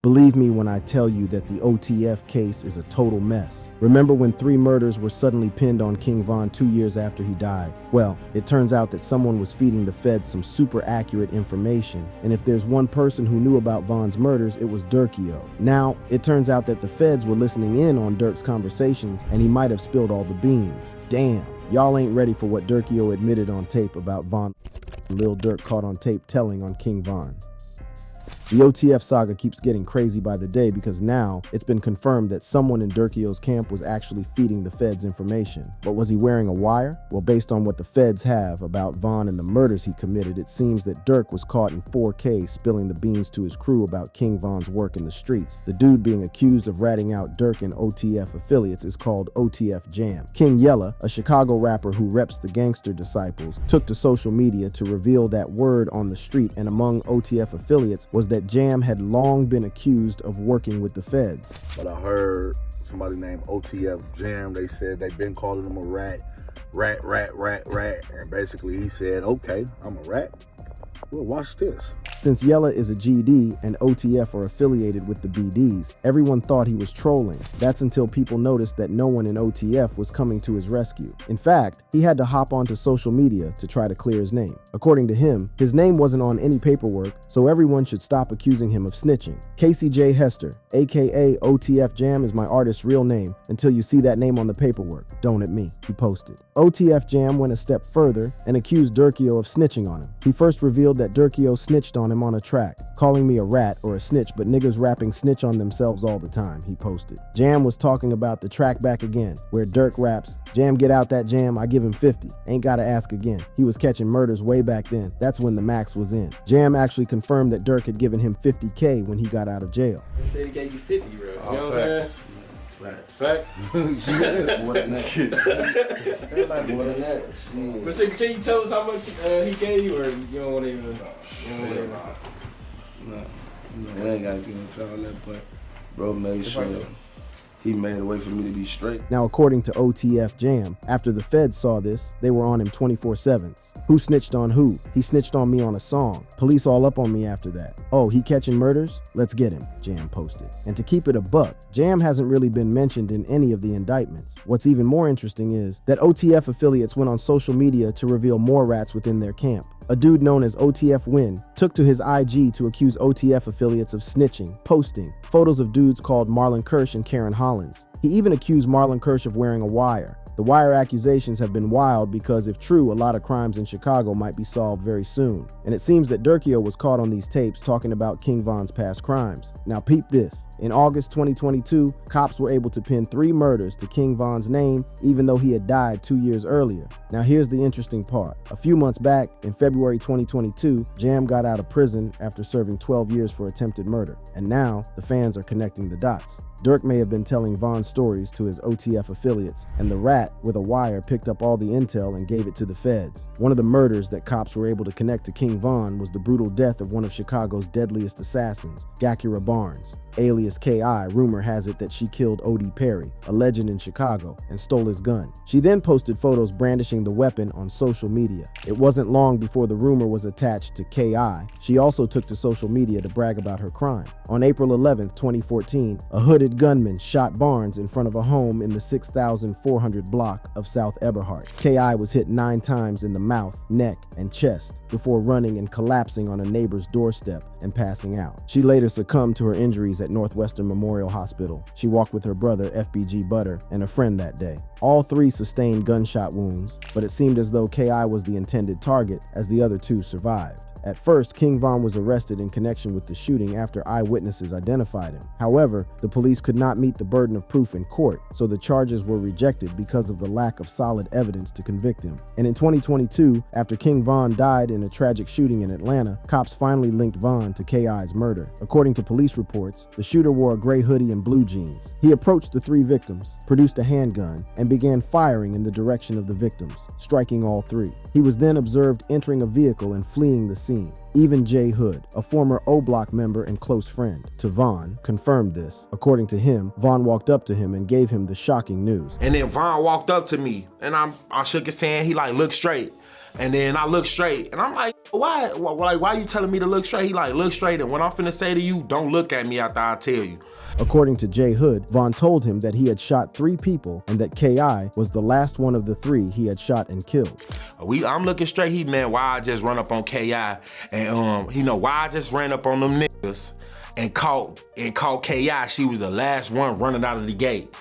Believe me when I tell you that the OTF case is a total mess. Remember when 3 murders were suddenly pinned on King Von 2 years after he died? Well, it turns out that someone was feeding the feds some super accurate information, and if there's one person who knew about Von's murders, it was Durkio. Now, it turns out that the feds were listening in on Durk's conversations, and he might have spilled all the beans. Damn, y'all ain't ready for what Durkio admitted on tape about Von. Lil Durk caught on tape telling on King Von. The OTF saga keeps getting crazy by the day because now it's been confirmed that someone in Durkio's camp was actually feeding the feds information. But was he wearing a wire? Well, based on what the feds have about Von and the murders he committed, it seems that Durk was caught in 4K spilling the beans to his crew about King Von's work in the streets. The dude being accused of ratting out Durk and OTF affiliates is called OTF Jam. King Yella, a Chicago rapper who reps the Gangster Disciples, took to social media to reveal that word on the street, and among OTF affiliates was that Jam had long been accused of working with the feds. But I heard somebody named OTF Jam, they said they've been calling him a rat. And basically he said, okay, I'm a rat. Well, watch this. Since Yella is a GD and OTF are affiliated with the BDs, everyone thought he was trolling. That's until people noticed that no one in OTF was coming to his rescue. In fact, he had to hop onto social media to try to clear his name. According to him, his name wasn't on any paperwork, so everyone should stop accusing him of snitching. Casey J. Hester, aka OTF Jam, is my artist's real name until you see that name on the paperwork. Don't at me, he posted. OTF Jam went a step further and accused Durkio of snitching on him. He first revealed that Durkio snitched on him on a track, calling me a rat or a snitch, but niggas rapping snitch on themselves all the time, he posted. Jam was talking about the track Back Again, where Durk raps, Jam get out that jam, I give him 50, ain't gotta ask again. He was catching murders way back then, that's when the max was in. Jam actually confirmed that Durk had given him 50K when he got out of jail. He said he gave you 50, bro. You know what I'm saying? Fact. More than that. More than that. But so, can you tell us how much he gave you, or you don't want to even? No, we ain't gotta get into all that, but bro made sure he made a way for me to be straight. Now, according to OTF Jam, after the feds saw this, they were on him 24/7. Who snitched on who? He snitched on me on a song. Police all up on me after that. Oh, he catching murders? Let's get him, Jam posted. And to keep it a buck, Jam hasn't really been mentioned in any of the indictments. What's even more interesting is that OTF affiliates went on social media to reveal more rats within their camp. A dude known as OTF Win took to his IG to accuse OTF affiliates of snitching, posting photos of dudes called Marlon Kirsch and Karen Hollins. He even accused Marlon Kirsch of wearing a wire. The wire accusations have been wild because if true, a lot of crimes in Chicago might be solved very soon. And it seems that Durkio was caught on these tapes talking about King Von's past crimes. Now peep this. In August 2022, cops were able to pin 3 murders to King Von's name, even though he had died 2 years earlier. Now here's the interesting part. A few months back, in February 2022, Jam got out of prison after serving 12 years for attempted murder. And now, the fans are connecting the dots. Durk may have been telling Von's stories to his OTF affiliates, and the rat with a wire picked up all the intel and gave it to the feds. One of the murders that cops were able to connect to King Von was the brutal death of one of Chicago's deadliest assassins, Gacura Barnes. Alias K.I., rumor has it that she killed O.D. Perry, a legend in Chicago, and stole his gun. She then posted photos brandishing the weapon on social media. It wasn't long before the rumor was attached to K.I. She also took to social media to brag about her crime. On April 11, 2014, a hooded gunman shot Barnes in front of a home in the 6400 block of South Eberhard. K.I. was hit 9 times in the mouth, neck, and chest before running and collapsing on a neighbor's doorstep and passing out. She later succumbed to her injuries at Northwestern Memorial Hospital. She walked with her brother, FBG Butter, and a friend that day. All 3 sustained gunshot wounds, but it seemed as though K.I. was the intended target, as the other 2 survived. At first, King Von was arrested in connection with the shooting after eyewitnesses identified him. However, the police could not meet the burden of proof in court, so the charges were rejected because of the lack of solid evidence to convict him. And in 2022, after King Von died in a tragic shooting in Atlanta, cops finally linked Von to K.I.'s murder. According to police reports, the shooter wore a gray hoodie and blue jeans. He approached the 3 victims, produced a handgun, and began firing in the direction of the victims, striking all 3. He was then observed entering a vehicle and fleeing the scene. Even Jay Hood, a former O-Block member and close friend to Von, confirmed this. According to him, Von walked up to him and gave him the shocking news. And then Von walked up to me And I shook his hand, he like, look straight. And then I look straight, and I'm like, why are you telling me to look straight? He like, look straight, and what I'm finna say to you, don't look at me after I tell you. According to J. Hood, Vaughn told him that he had shot 3 people and that K.I. was the last one of the 3 he had shot and killed. I'm looking straight, he meant why I just run up on K.I. and why I just ran up on them niggas and caught K.I. She was the last one running out of the gate.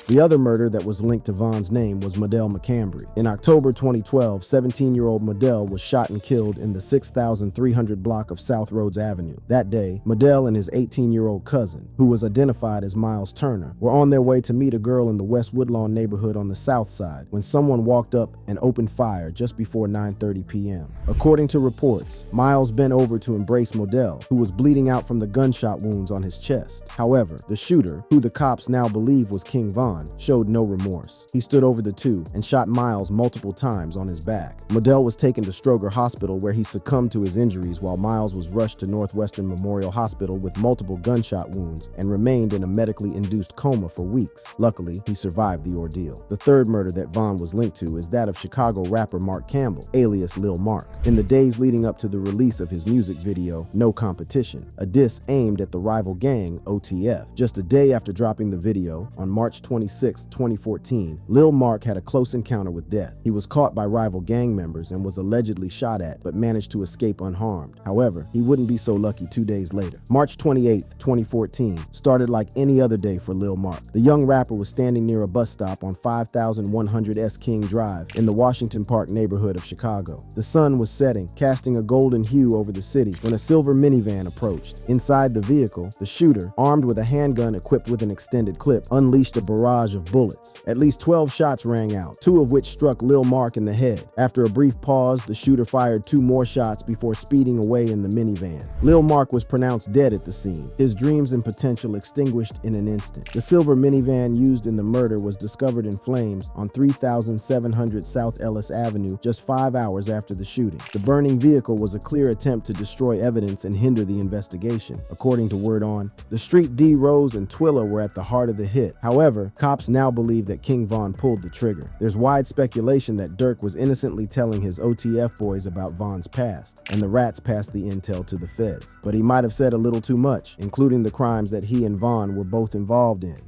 The other murder that was linked to Vaughn's name was Medell McCambry. In October 2012, 17-year-old Medell was shot and killed in the 6,300 block of South Rhodes Avenue. That day, Medell and his 18-year-old cousin, who was identified as Miles Turner, were on their way to meet a girl in the West Woodlawn neighborhood on the south side when someone walked up and opened fire just before 9:30 p.m. According to reports, Miles bent over to embrace Medell, who was bleeding out from the gunshot wounds on his chest. However, the shooter, who the cops now believe was King Vaughn, showed no remorse. He stood over the two and shot Miles multiple times on his back. Medell was taken to Stroger Hospital where he succumbed to his injuries while Miles was rushed to Northwestern Memorial Hospital with multiple gunshot wounds and remained in a medically induced coma for weeks. Luckily, he survived the ordeal. The third murder that Vaughn was linked to is that of Chicago rapper Mark Campbell, alias Lil Mark. In the days leading up to the release of his music video, No Competition, a diss aimed at the rival gang, OTF. Just a day after dropping the video, on March 26, 2014, Lil Mark had a close encounter with death. He was caught by rival gang members and was allegedly shot at, but managed to escape unharmed. However, he wouldn't be so lucky 2 days later. March 28, 2014, started like any other day for Lil Mark. The young rapper was standing near a bus stop on 5100 S King Drive in the Washington Park neighborhood of Chicago. The sun was setting, casting a golden hue over the city when a silver minivan approached. Inside the vehicle, the shooter, armed with a handgun equipped with an extended clip, unleashed a barrage of bullets. At least 12 shots rang out, 2 of which struck Lil Mark in the head. After a brief pause, the shooter fired 2 more shots before speeding away in the minivan. Lil Mark was pronounced dead at the scene, his dreams and potential extinguished in an instant. The silver minivan used in the murder was discovered in flames on 3700 South Ellis Avenue just 5 hours after the shooting. The burning vehicle was a clear attempt to destroy evidence and hinder the investigation. According to Word On, the Street D Rose and Twilla were at the heart of the hit. However, cops now believe that King Vaughn pulled the trigger. There's wide speculation that Durk was innocently telling his OTF boys about Vaughn's past, and the rats passed the intel to the feds. But he might have said a little too much, including the crimes that he and Vaughn were both involved in.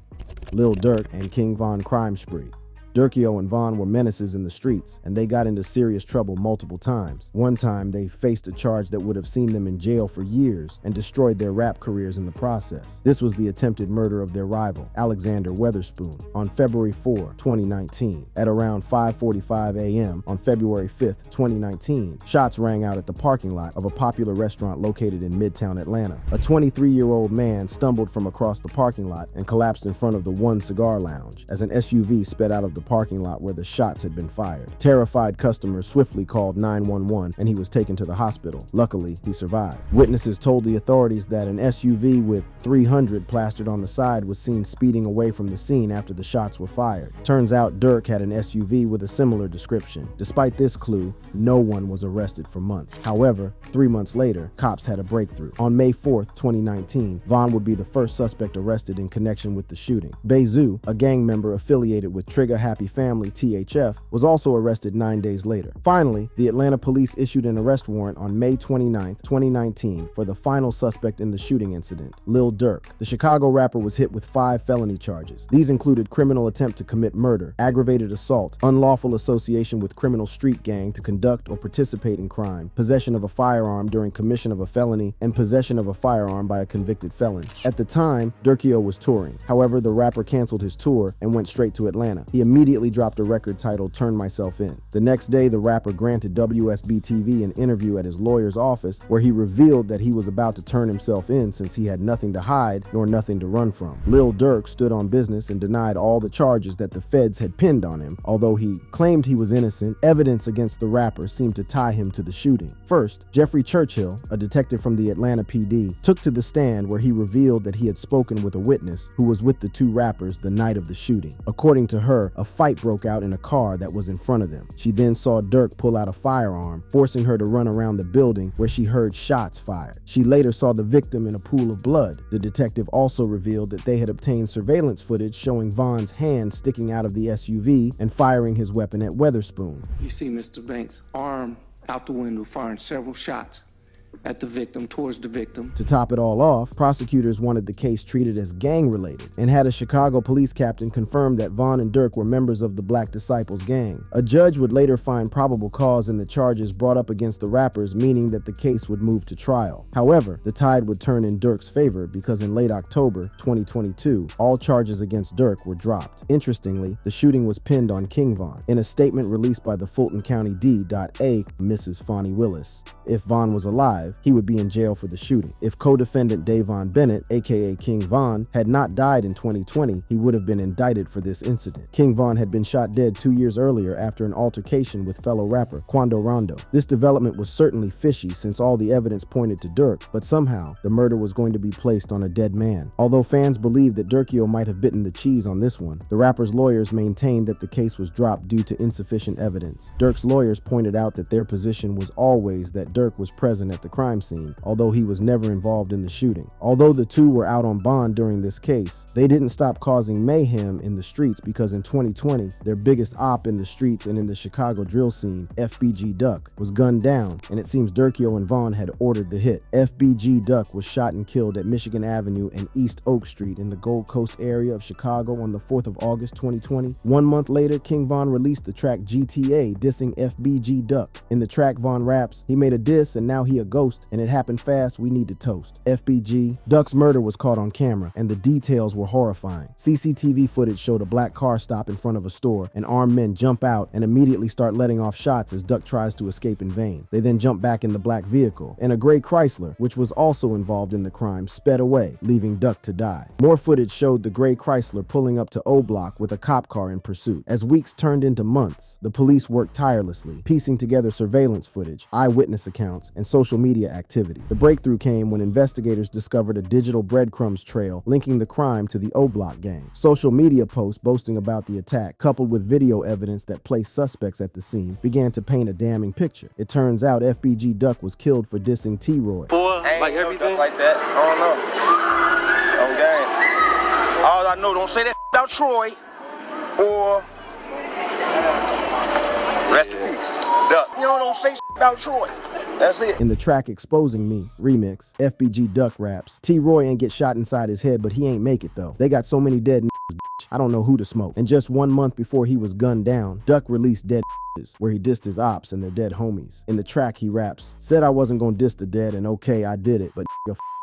Lil Durk and King Vaughn crime spree. Durkio and Vaughn were menaces in the streets, and they got into serious trouble multiple times. One time, they faced a charge that would have seen them in jail for years and destroyed their rap careers in the process. This was the attempted murder of their rival, Alexander Weatherspoon, on February 4, 2019. At around 5:45 a.m. on February 5, 2019, shots rang out at the parking lot of a popular restaurant located in Midtown Atlanta. A 23-year-old man stumbled from across the parking lot and collapsed in front of the One Cigar Lounge as an SUV sped out of the parking lot where the shots had been fired. Terrified customers swiftly called 911 and he was taken to the hospital. Luckily, he survived. Witnesses told the authorities that an SUV with 300 plastered on the side was seen speeding away from the scene after the shots were fired. Turns out Durk had an SUV with a similar description. Despite this clue, no one was arrested for months. However, 3 months later, cops had a breakthrough. On May 4th, 2019, Vaughn would be the first suspect arrested in connection with the shooting. Bezu, a gang member affiliated with Trigger Happy Family THF, was also arrested 9 days later. Finally, the Atlanta police issued an arrest warrant on May 29, 2019 for the final suspect in the shooting incident, Lil Durk. The Chicago rapper was hit with 5 felony charges. These included criminal attempt to commit murder, aggravated assault, unlawful association with criminal street gang to conduct or participate in crime, possession of a firearm during commission of a felony, and possession of a firearm by a convicted felon. At the time, Durkio was touring. However, the rapper canceled his tour and went straight to Atlanta. He immediately dropped a record titled Turn Myself In. The next day, the rapper granted WSB-TV an interview at his lawyer's office where he revealed that he was about to turn himself in since he had nothing to hide nor nothing to run from. Lil Durk stood on business and denied all the charges that the feds had pinned on him. Although he claimed he was innocent, evidence against the rapper seemed to tie him to the shooting. First, Jeffrey Churchill, a detective from the Atlanta PD, took to the stand where he revealed that he had spoken with a witness who was with the 2 rappers the night of the shooting. According to her, a fight broke out in a car that was in front of them. She then saw Durk pull out a firearm, forcing her to run around the building where she heard shots fired. She later saw the victim in a pool of blood. The detective also revealed that they had obtained surveillance footage showing Vaughn's hand sticking out of the SUV and firing his weapon at Weatherspoon. You see Mr. Banks' arm out the window firing several shots at the victim, towards the victim. To top it all off, prosecutors wanted the case treated as gang-related and had a Chicago police captain confirm that Vaughn and Durk were members of the Black Disciples gang. A judge would later find probable cause in the charges brought up against the rappers, meaning that the case would move to trial. However, the tide would turn in Durk's favor because in late October 2022, all charges against Durk were dropped. Interestingly, the shooting was pinned on King Von. In a statement released by the Fulton County D.A. Mrs. Fonnie Willis, if Vaughn was alive, he would be in jail for the shooting. If co-defendant Davon Bennett, aka King Von, had not died in 2020, he would have been indicted for this incident. King Von had been shot dead 2 years earlier after an altercation with fellow rapper Quando Rondo. This development was certainly fishy since all the evidence pointed to Durk, but somehow the murder was going to be placed on a dead man. Although fans believed that Durkio might have bitten the cheese on this one, the rapper's lawyers maintained that the case was dropped due to insufficient evidence. Durk's lawyers pointed out that their position was always that Durk was present at the crime scene, although he was never involved in the shooting. Although the two were out on bond during this case, they didn't stop causing mayhem in the streets because in 2020, their biggest op in the streets and in the Chicago drill scene, FBG Duck, was gunned down, and it seems Durkio and Vaughn had ordered the hit. FBG Duck was shot and killed at Michigan Avenue and East Oak Street in the Gold Coast area of Chicago on the 4th of August 2020. 1 month later, King Von released the track GTA dissing FBG Duck. In the track, Von raps, "He made a diss and now he a ghost, and it happened fast, we need to toast." FBG Duck's murder was caught on camera, and the details were horrifying. CCTV footage showed a black car stop in front of a store, and armed men jump out and immediately start letting off shots as Duck tries to escape in vain. They then jump back in the black vehicle, and a gray Chrysler, which was also involved in the crime, sped away, leaving Duck to die. More footage showed the gray Chrysler pulling up to O Block with a cop car in pursuit. As weeks turned into months, the police worked tirelessly, piecing together surveillance footage, eyewitness accounts, and social media activity. The breakthrough came when investigators discovered a digital breadcrumbs trail linking the crime to the O Block gang. Social media posts boasting about the attack, coupled with video evidence that placed suspects at the scene, began to paint a damning picture. It turns out FBG Duck was killed for dissing T-Roy. Like everything like that. I don't know. On game. All I know, don't say that about Troy or rest in peace. Duck. You know, don't say about Troy. That's it. In the track Exposing Me remix, FBG Duck raps, T-Roy ain't get shot inside his head, but he ain't make it though. They got so many dead bitch. I don't know who to smoke. And just 1 month before he was gunned down, Duck released Dead where he dissed his ops and their dead homies. In the track he raps, "Said I wasn't gonna diss the dead and okay, I did it, but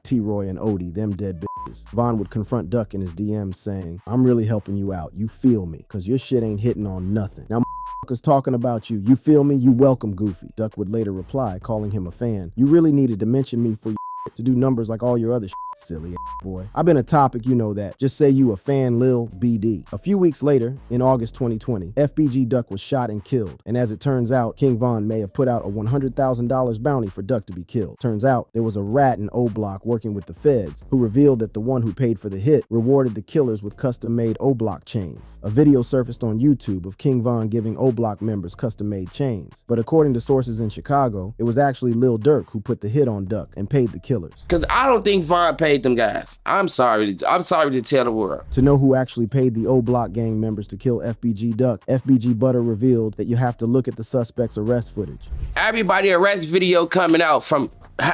T-Roy and Odie, them dead bitches." Vaughn would confront Duck in his DMs saying, "I'm really helping you out, you feel me, cause your shit ain't hitting on nothing. Now is talking about you. You feel me? You welcome, Goofy." Duck would later reply, calling him a fan. "You really needed to mention me for your to do numbers like all your other silly boy. I've been a topic, you know that. Just say you a fan, Lil BD." A few weeks later, in August 2020, FBG Duck was shot and killed. And as it turns out, King Von may have put out a $100,000 bounty for Duck to be killed. Turns out, there was a rat in O Block working with the feds who revealed that the one who paid for the hit rewarded the killers with custom-made O Block chains. A video surfaced on YouTube of King Von giving O Block members custom-made chains. But according to sources in Chicago, it was actually Lil Durk who put the hit on Duck and paid the killers. Cause I don't think Von paid them guys. I'm sorry to tell the world. To know who actually paid the O Block gang members to kill FBG Duck, FBG Butter revealed that you have to look at the suspect's arrest footage. Everybody arrest video coming out from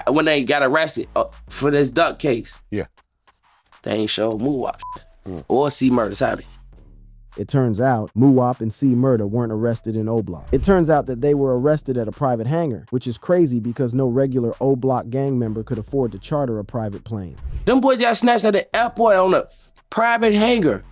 when they got arrested for this Duck case. Yeah. They ain't show Muwap or C Murders, have they? It turns out Muwap and C Murder weren't arrested in O Block. It turns out that they were arrested at a private hangar, which is crazy because no regular O Block gang member could afford to charter a private plane. Them boys got snatched at the airport on a private hangar.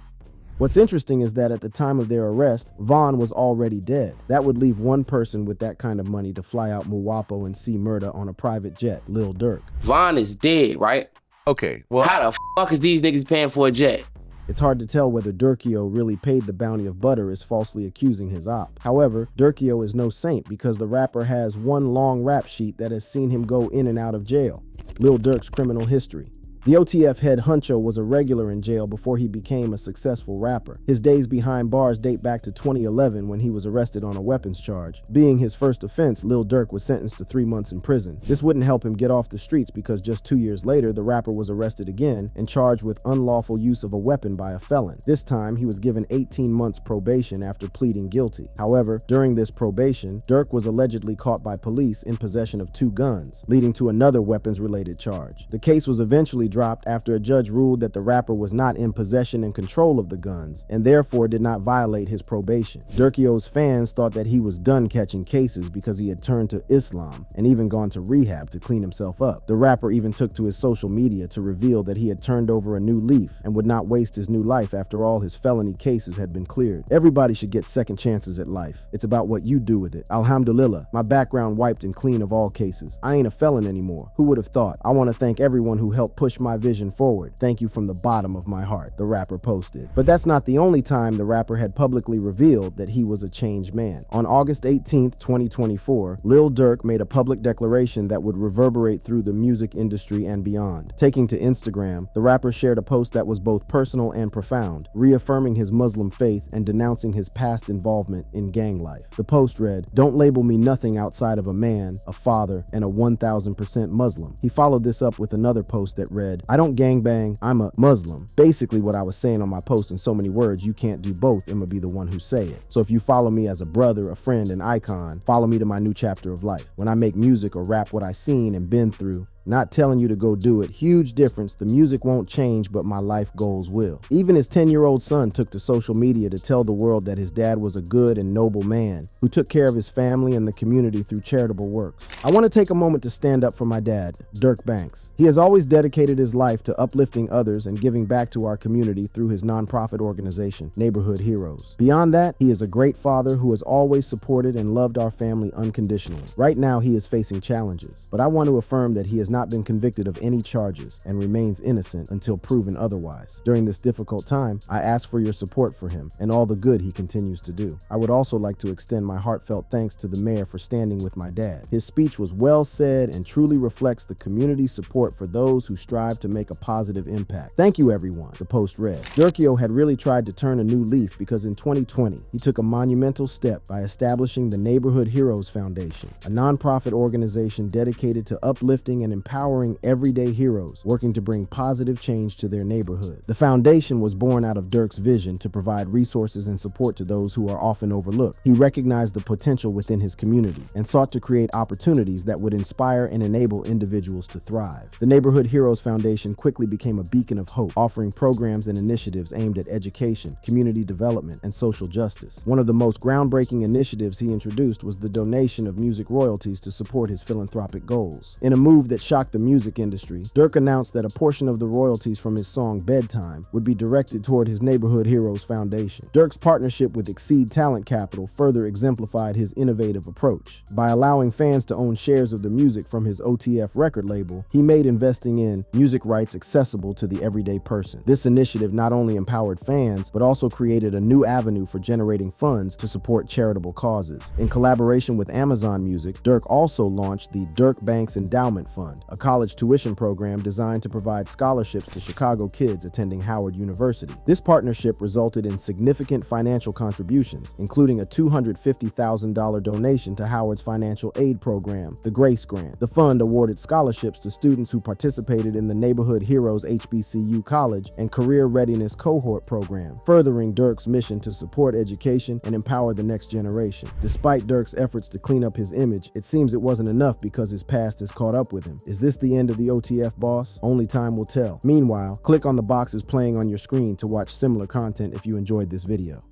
What's interesting is that at the time of their arrest, Vaughn was already dead. That would leave one person with that kind of money to fly out Muwapo and C Murder on a private jet, Lil Durk. Vaughn is dead, right? Okay, well, how the fuck is these niggas paying for a jet? It's hard to tell whether Durkio really paid the bounty of Butter as falsely accusing his op. However, Durkio is no saint because the rapper has one long rap sheet that has seen him go in and out of jail. Lil Durk's criminal history: The OTF head honcho was a regular in jail before he became a successful rapper. His days behind bars date back to 2011 when he was arrested on a weapons charge. Being his first offense, Lil Durk was sentenced to 3 months in prison. This wouldn't help him get off the streets because just 2 years later, the rapper was arrested again and charged with unlawful use of a weapon by a felon. This time, he was given 18 months probation after pleading guilty. However, during this probation, Durk was allegedly caught by police in possession of 2 guns, leading to another weapons-related charge. The case was eventually dropped after a judge ruled that the rapper was not in possession and control of the guns, and therefore did not violate his probation. Durkio's fans thought that he was done catching cases because he had turned to Islam and even gone to rehab to clean himself up. The rapper even took to his social media to reveal that he had turned over a new leaf and would not waste his new life after all his felony cases had been cleared. Everybody should get second chances at life. It's about what you do with it. Alhamdulillah, my background wiped and clean of all cases. I ain't a felon anymore. Who would have thought? I want to thank everyone who helped push my vision forward. Thank you from the bottom of my heart, the rapper posted. But that's not the only time the rapper had publicly revealed that he was a changed man. On August 18th, 2024, Lil Durk made a public declaration that would reverberate through the music industry and beyond. Taking to Instagram, the rapper shared a post that was both personal and profound, reaffirming his Muslim faith and denouncing his past involvement in gang life. The post read, "Don't label me nothing outside of a man, a father, and a 1000% Muslim." He followed this up with another post that read, "I don't gangbang, I'm a Muslim." Basically what I was saying on my post in so many words, you can't do both, I'ma be the one who say it. So if you follow me as a brother, a friend, an icon, follow me to my new chapter of life. When I make music or rap what I seen and been through, not telling you to go do it. Huge difference. The music won't change, but my life goals will. Even his 10-year-old son took to social media to tell the world that his dad was a good and noble man who took care of his family and the community through charitable works. I want to take a moment to stand up for my dad, Durk Banks. He has always dedicated his life to uplifting others and giving back to our community through his nonprofit organization, Neighborhood Heroes. Beyond that, he is a great father who has always supported and loved our family unconditionally. Right now, he is facing challenges, but I want to affirm that he has not been convicted of any charges and remains innocent until proven otherwise. During this difficult time, I ask for your support for him and all the good he continues to do. I would also like to extend my heartfelt thanks to the mayor for standing with my dad. His speech was well said and truly reflects the community's support for those who strive to make a positive impact. Thank you, everyone, the post read. Durkio had really tried to turn a new leaf because in 2020, he took a monumental step by establishing the Neighborhood Heroes Foundation, a nonprofit organization dedicated to uplifting and empowering everyday heroes working to bring positive change to their neighborhood. The foundation was born out of Durk's vision to provide resources and support to those who are often overlooked. He recognized the potential within his community and sought to create opportunities that would inspire and enable individuals to thrive. The Neighborhood Heroes Foundation quickly became a beacon of hope, offering programs and initiatives aimed at education, community development, and social justice. One of the most groundbreaking initiatives he introduced was the donation of music royalties to support his philanthropic goals. In a move that shocked the music industry, Durk announced that a portion of the royalties from his song Bedtime would be directed toward his Neighborhood Heroes Foundation. Durk's partnership with Exceed Talent Capital further exemplified his innovative approach. By allowing fans to own shares of the music from his OTF record label, he made investing in music rights accessible to the everyday person. This initiative not only empowered fans, but also created a new avenue for generating funds to support charitable causes. In collaboration with Amazon Music, Durk also launched the Durk Banks Endowment Fund, a college tuition program designed to provide scholarships to Chicago kids attending Howard University. This partnership resulted in significant financial contributions, including a $250,000 donation to Howard's financial aid program, the Grace Grant. The fund awarded scholarships to students who participated in the Neighborhood Heroes HBCU College and Career Readiness Cohort program, furthering Durk's mission to support education and empower the next generation. Despite Durk's efforts to clean up his image, it seems it wasn't enough because his past has caught up with him. Is this the end of the OTF boss? Only time will tell. Meanwhile, click on the boxes playing on your screen to watch similar content if you enjoyed this video.